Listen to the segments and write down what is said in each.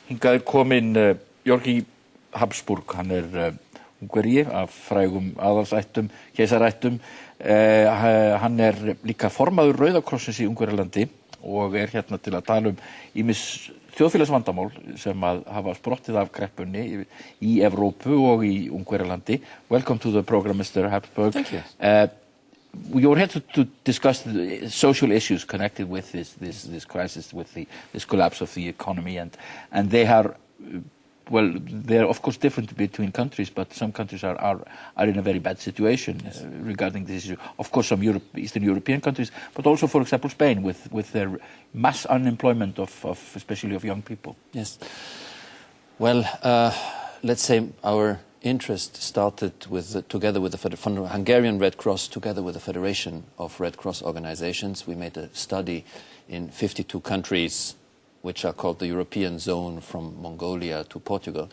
Hingað kominn Jorgi Habsburg, hann Ungverji af frægum aðalsættum, keisarættum. Hann líka formaður Rauða krossins í Ungverjalandi og hérna til að tala ýmis þjóðfélagsvandamál sem að hafa sprottið af kreppunni í Evrópu og í Ungverjalandi. Welcome to the program, Mr. Habsburg. Thank you. We are here to discuss the social issues connected with this crisis, with this collapse of the economy, and they are, well, they're of course different between countries, but some countries are in a very bad situation regarding this issue. Of course, some Eastern European countries, but also, for example, Spain, with their mass unemployment of especially of young people. Yes. Well, let's say our interest started together with the Hungarian Red Cross, together with the Federation of Red Cross Organizations. We made a study in 52 countries, which are called the European Zone, from Mongolia to Portugal,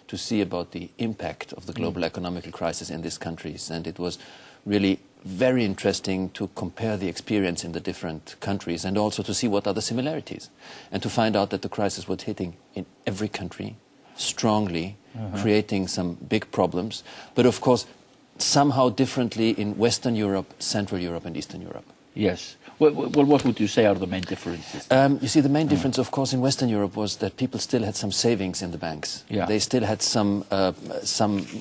to see about the impact of the global economic crisis in these countries. And it was really very interesting to compare the experience in the different countries and also to see what are the similarities, and to find out that the crisis was hitting in every country strongly, creating some big problems, but of course somehow differently in Western Europe, Central Europe and Eastern Europe. Yes. Well, what would you say are the main differences? You see, the main difference, of course, in Western Europe was that people still had some savings in the banks. Yeah. They still had some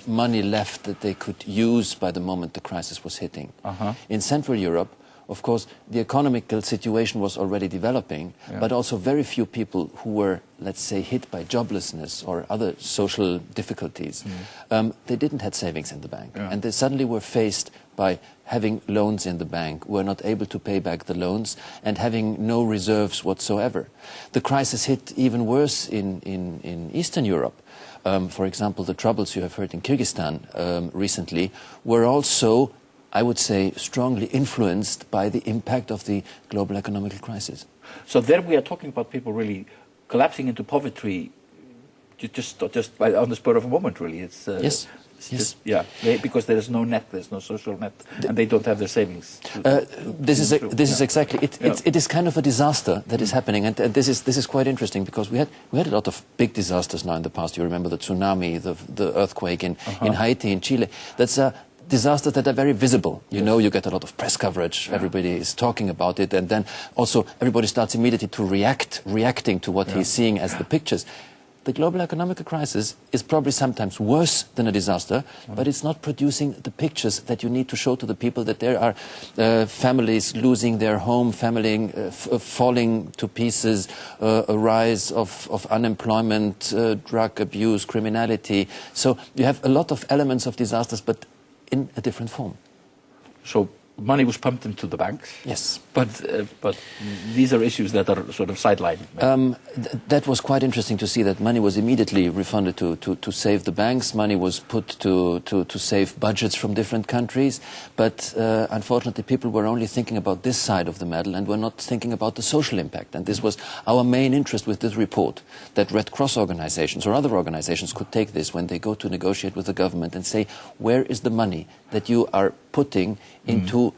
money left that they could use by the moment the crisis was hitting. In Central Europe, of course, the economical situation was already developing, but also very few people who were, let's say, hit by joblessness or other social difficulties, they didn't have savings in the bank. And they suddenly were faced by having loans in the bank, were not able to pay back the loans, and having no reserves whatsoever. The crisis hit even worse in Eastern Europe. For example, the troubles you have heard in Kyrgyzstan recently were also, I would say, strongly influenced by the impact of the global economic crisis. So there we are talking about people really collapsing into poverty just on the spur of a moment, really. It's yes. Yes. Because there is no net, there's no social net, and they don't have their savings. This is exactly it. It is kind of a disaster that is happening, and this is quite interesting because we had a lot of big disasters now in the past. You remember the tsunami, the earthquake in Haiti, in Chile. That's disasters that are very visible. You know, you get a lot of press coverage, everybody is talking about it, and then also everybody starts immediately to reacting to what he's seeing as the pictures. The global economic crisis is probably sometimes worse than a disaster, but it's not producing the pictures that you need to show to the people, that there are families losing their home, falling to pieces, a rise of unemployment, drug abuse, criminality. So you have a lot of elements of disasters, but in a different form. So money was pumped into the banks. Yes. But these are issues that are sort of sidelined. That was quite interesting to see that money was immediately refunded to save the banks. Money was put to save budgets from different countries. But unfortunately, people were only thinking about this side of the medal and were not thinking about the social impact. And this was our main interest with this report, that Red Cross organizations or other organizations could take this when they go to negotiate with the government and say, where is the money that you are putting into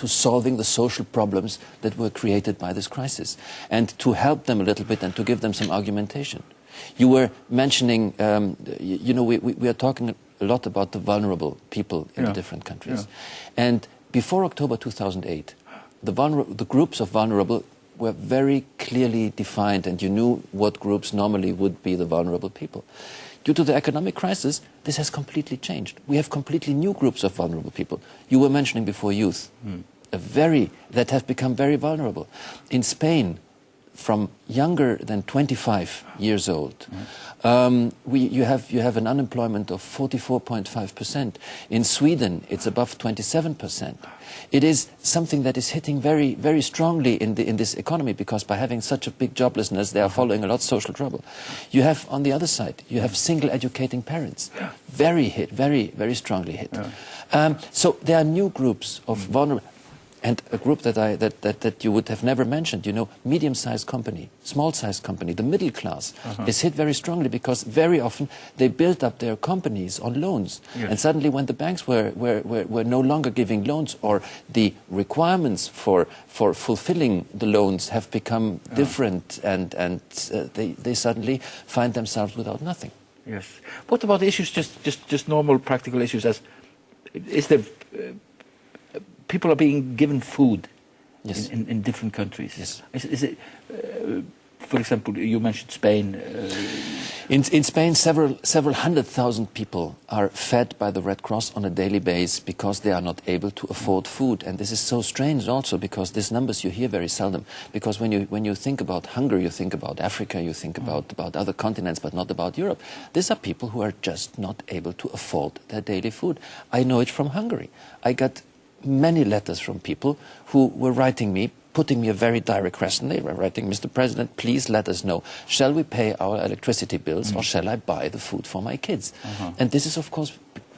solving the social problems that were created by this crisis, and to help them a little bit and to give them some argumentation. You were mentioning, you know, we are talking a lot about the vulnerable people in the different countries. And before October 2008, the groups of vulnerable were very clearly defined, and you knew what groups normally would be the vulnerable people. Due to the economic crisis, this has completely changed. We have completely new groups of vulnerable people. You were mentioning before youth, that have become very vulnerable. In Spain, from younger than 25 years old, you have an unemployment of 44.5%. In Sweden, it's above 27%. It is something that is hitting very, very strongly in this economy, because by having such a big joblessness, they are following a lot of social trouble. You have, on the other side, you have single educating parents, very hit, very, very strongly hit. So there are new groups of vulnerable. And a group that you would have never mentioned, medium-sized company, small-sized company, the middle class is hit very strongly because very often they built up their companies on loans. Yes. And suddenly when the banks were no longer giving loans, or the requirements for fulfilling the loans have become different, and they suddenly find themselves without nothing. Yes. What about issues, just normal practical issues? Is there people are being given food Yes. in different countries? Yes. Is it, for example, you mentioned Spain. In Spain, several 100,000 people are fed by the Red Cross on a daily basis because they are not able to afford food. And this is so strange also, because these numbers you hear very seldom. Because when you think about hunger, you think about Africa, you think about other continents, but not about Europe. These are people who are just not able to afford their daily food. I know it from Hungary. I got many letters from people who were writing me, putting me a very direct question. They were writing, Mr. President, please let us know, shall we pay our electricity bills or shall I buy the food for my kids? And this is, of course,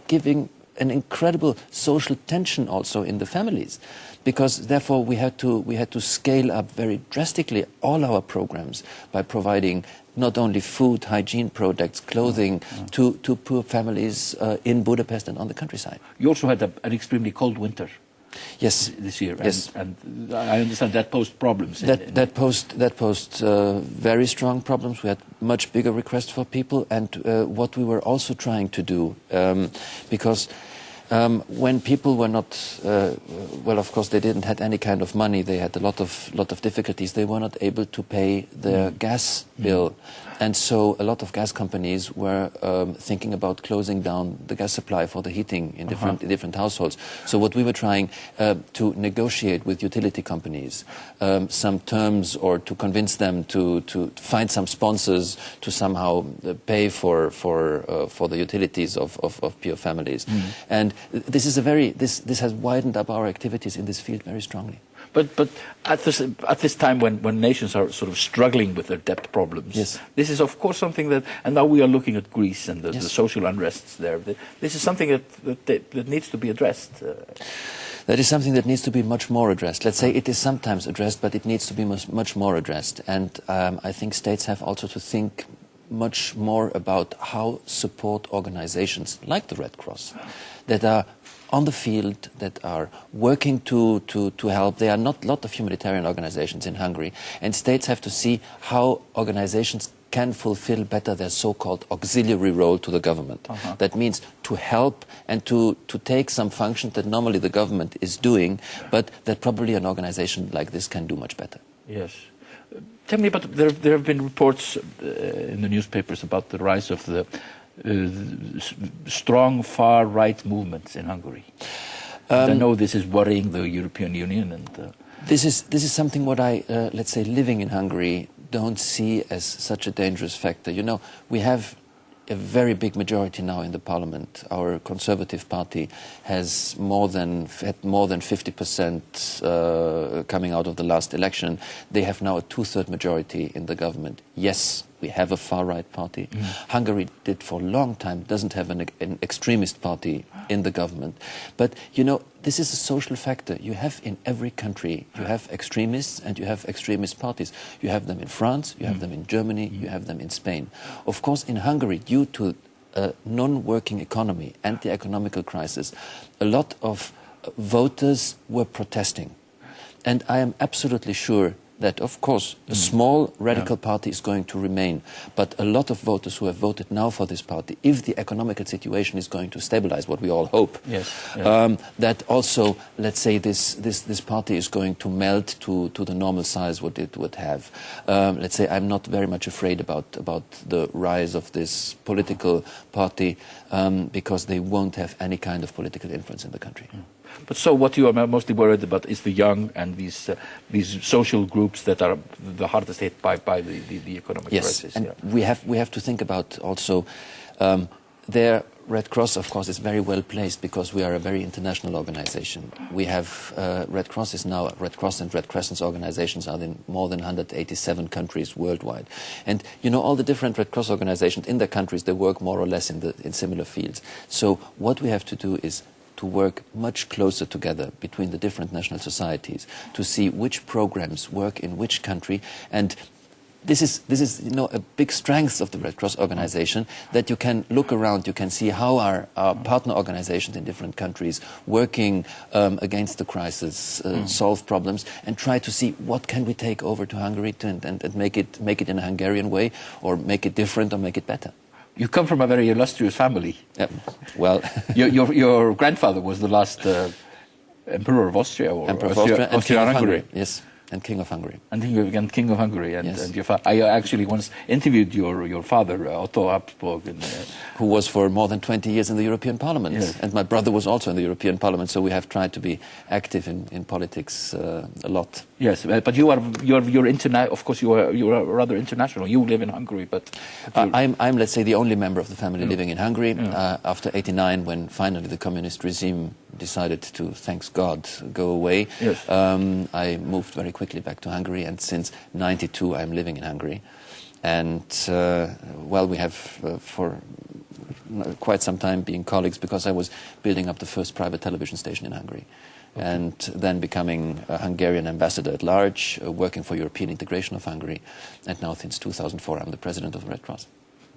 giving an incredible social tension also in the families, because therefore we had to scale up very drastically all our programs by providing not only food, hygiene products, clothing to poor families in Budapest and on the countryside. You also had an extremely cold winter. Yes, this year. Yes, and I understand that posed problems. That posed very strong problems. We had much bigger requests for people, and what we were also trying to do, because when people were not, well, of course, they didn't have any kind of money. They had a lot of difficulties. They were not able to pay their gas bill. And so a lot of gas companies were thinking about closing down the gas supply for the heating in different households. So what we were trying to negotiate with utility companies some terms, or to convince them to find some sponsors to somehow pay for the utilities of poor families. And this is this has widened up our activities in this field very strongly. But at this time when nations are sort of struggling with their debt problems, yes, this is of course something that, and now we are looking at Greece and the social unrests there. This is something that needs to be addressed. That is something that needs to be much more addressed. Let's say it is sometimes addressed, but it needs to be much more addressed. And I think states have also to think much more about how support organizations like the Red Cross, that are on the field, that are working to help. There are not a lot of humanitarian organizations in Hungary, and states have to see how organizations can fulfill better their so-called auxiliary role to the government. That means to help and to take some functions that normally the government is doing, but that probably an organization like this can do much better. Yes. Tell me about, there have been reports in the newspapers about the rise of the strong far-right movements in Hungary. I know this is worrying the European Union, and this is something what I, let's say, living in Hungary, don't see as such a dangerous factor. You know, we have a very big majority now in the parliament. Our Conservative Party has had more than 50% coming out of the last election. They have now a two-thirds majority in the government. Yes, we have a far-right party. Hungary did for a long time, doesn't have an extremist party in the government. But, you know, this is a social factor. You have in every country, you have extremists and you have extremist parties. You have them in France, you have them in Germany, you have them in Spain. Of course, in Hungary, due to a non-working economy and the economical crisis, a lot of voters were protesting. And I am absolutely sure that, of course, a small radical party is going to remain, but a lot of voters who have voted now for this party, if the economical situation is going to stabilize, what we all hope, that also, let's say, this party is going to melt to the normal size what it would have. Let's say I'm not very much afraid about the rise of this political party because they won't have any kind of political influence in the country. But so what you are mostly worried about is the young and these social groups that are the hardest hit by the economic crisis. Yes, and we have to think about also their Red Cross, of course, is very well placed because we are a very international organization. We have Red Cross and Red Crescent organizations are in more than 187 countries worldwide. And, you know, all the different Red Cross organizations in their countries, they work more or less in similar fields. So what we have to do is to work much closer together between the different national societies to see which programs work in which country. And this is a big strength of the Red Cross organization, that you can look around, you can see how our partner organizations in different countries working against the crisis, solve problems, and try to see what can we take over to Hungary and make it in a Hungarian way, or make it different, or make it better. You come from a very illustrious family. Well, your grandfather was the last Emperor of Austria, or Emperor of Austria and King of Hungary. Yes. And King of Hungary. And King of Hungary. And, yes. and your I actually once interviewed your father, Otto Habsburg. Who was for more than 20 years in the European Parliament. Yes. And my brother was also in the European Parliament, so we have tried to be active in politics a lot. Yes, but you're of course you are rather international. You live in Hungary, but I'm let's say the only member of the family living in Hungary. After '89, when finally the communist regime decided to, thanks God, go away, yes. I moved very quickly back to Hungary, and since '92 I'm living in Hungary. And well, we have for quite some time been colleagues, because I was building up the first private television station in Hungary. Okay. And then becoming a Hungarian ambassador at large, working for European integration of Hungary. And now since 2004 I'm the president of the Red Cross.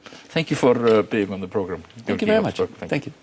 Thank you for being on the program. Thank you very much. Thank you.